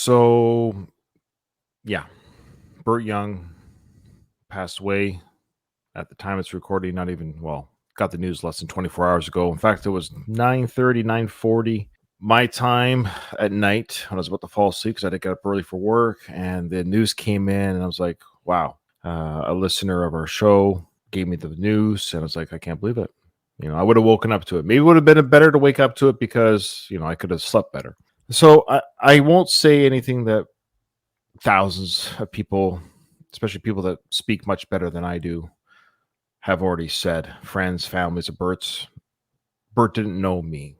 So, yeah, Burt Young passed away at the time it's recording, not even, got the news less than 24 hours ago. In fact, it was 9:30, 9:40 my time at night when I was about to fall asleep because I had to get up early for work. And the news came in, and I was like, wow. A listener of our show gave me the news, and I was like, I can't believe it. I would have woken up to it. Maybe it would have been better to wake up to it because, I could have slept better. So I won't say anything that thousands of people, especially people that speak much better than I do, have already said. Friends, families of Bert's. Bert didn't know me.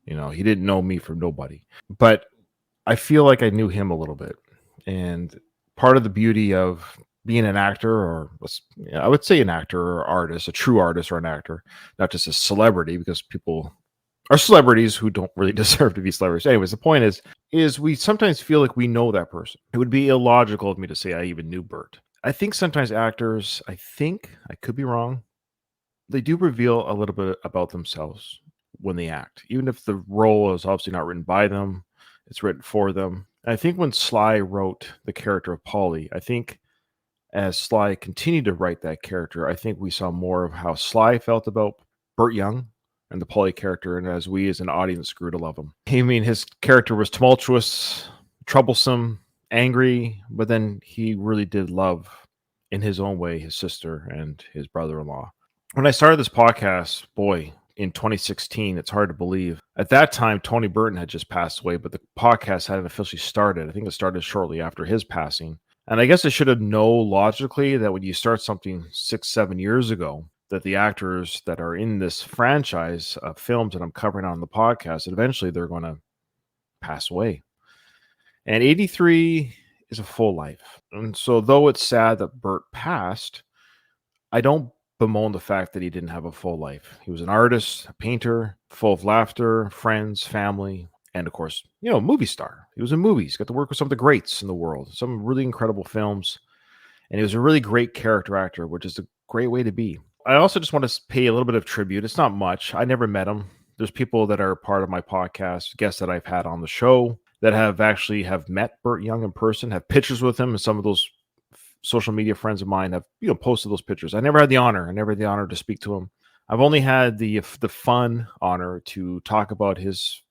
He didn't know me from nobody. But I feel like I knew him a little bit. And part of the beauty of being an actor, I would say an actor or artist, a true artist or an actor, not just a celebrity, because people are celebrities who don't really deserve to be celebrities. Anyways, the point is we sometimes feel like we know that person. It would be illogical of me to say I even knew Bert. I think sometimes actors, I could be wrong, they do reveal a little bit about themselves when they act, even if the role is obviously not written by them, it's written for them. I think when Sly wrote the character of Paulie, I think as Sly continued to write that character, I think we saw more of how Sly felt about Burt Young and the Paulie character, and as we as an audience grew to love him. I mean, his character was tumultuous, troublesome, angry, but then he really did love, in his own way, his sister and his brother-in-law. When I started this podcast, boy, in 2016, it's hard to believe. At that time, Tony Burton had just passed away, but the podcast hadn't officially started. I think it started shortly after his passing. And I guess I should have known logically that when you start something 6, 7 years ago, that the actors that are in this franchise of films that I'm covering on the podcast, that eventually they're going to pass away. And 83 is a full life. And so, though it's sad that Burt passed, I don't bemoan the fact that he didn't have a full life. He was an artist, a painter, full of laughter, friends, family, and of course, movie star. He was in movies, got to work with some of the greats in the world, some really incredible films. And he was a really great character actor, which is a great way to be. I also just want to pay a little bit of tribute. It's not much. I never met him. There's people that are part of my podcast, guests that I've had on the show that have met Burt Young in person, have pictures with him, and some of those social media friends of mine have posted those pictures. I never had the honor to speak to him. I've only had the fun honor to talk about his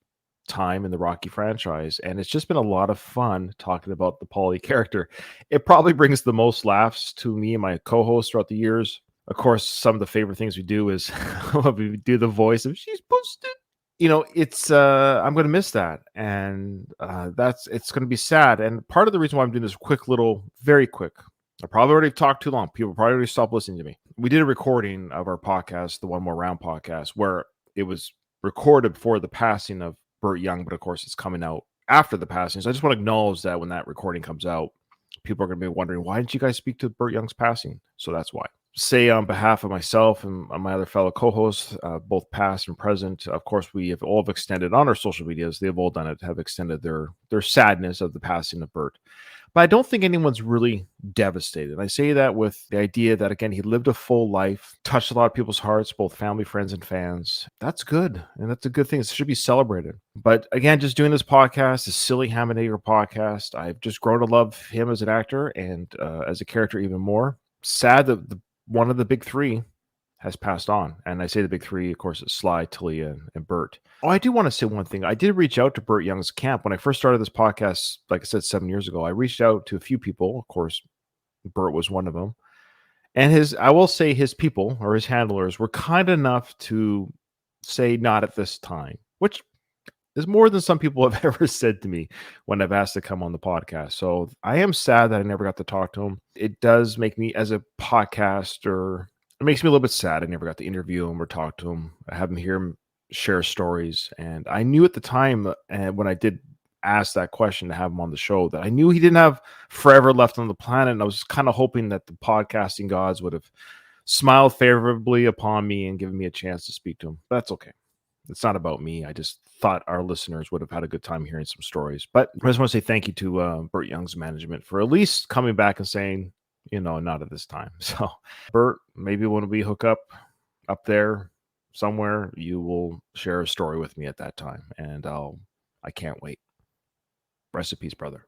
time in the Rocky franchise, and it's just been a lot of fun talking about the Paulie character. It probably brings the most laughs to me and my co-host throughout the years. Of course, some of the favorite things we do is we do the voice of "she's posted." It's I'm going to miss that, and it's going to be sad. And part of the reason why I'm doing this very quick. I probably already talked too long. People probably already stopped listening to me. We did a recording of our podcast, the One More Round podcast, where it was recorded before the passing of Burt Young, but of course it's coming out after the passing. So I just want to acknowledge that when that recording comes out, people are going to be wondering, why didn't you guys speak to Burt Young's passing? So that's why. Say on behalf of myself and my other fellow co-hosts, both past and present, of course, we have all extended on our social medias. They have all done it, have extended their sadness of the passing of Burt. But I don't think anyone's really devastated. I say that with the idea that, again, he lived a full life, touched a lot of people's hearts, both family, friends, and fans. That's good. And that's a good thing. It should be celebrated. But again, just doing this podcast, this silly Hammond podcast, I've just grown to love him as an actor and as a character even more. Sad that one of the big three has passed on. And I say the big three, of course, it's Sly, Talia, and Burt. Oh, I do want to say one thing. I did reach out to Burt Young's camp. When I first started this podcast, like I said, 7 years ago, I reached out to a few people. Of course, Burt was one of them. And I will say his people or his handlers were kind enough to say not at this time, which is more than some people have ever said to me when I've asked to come on the podcast. So I am sad that I never got to talk to him. It does make me, as a podcaster, it makes me a little bit sad I never got to interview him or talk to him. I have him hear him share stories. And I knew at the time, and when I did ask that question to have him on the show, that I knew he didn't have forever left on the planet. And I was kind of hoping that the podcasting gods would have smiled favorably upon me and given me a chance to speak to him. But that's okay. It's not about me. I just thought our listeners would have had a good time hearing some stories. But I just want to say thank you to Burt Young's management for at least coming back and saying, not at this time. So, Burt, maybe when we hook up there somewhere, you will share a story with me at that time. And I can't wait. Rest in peace, brother.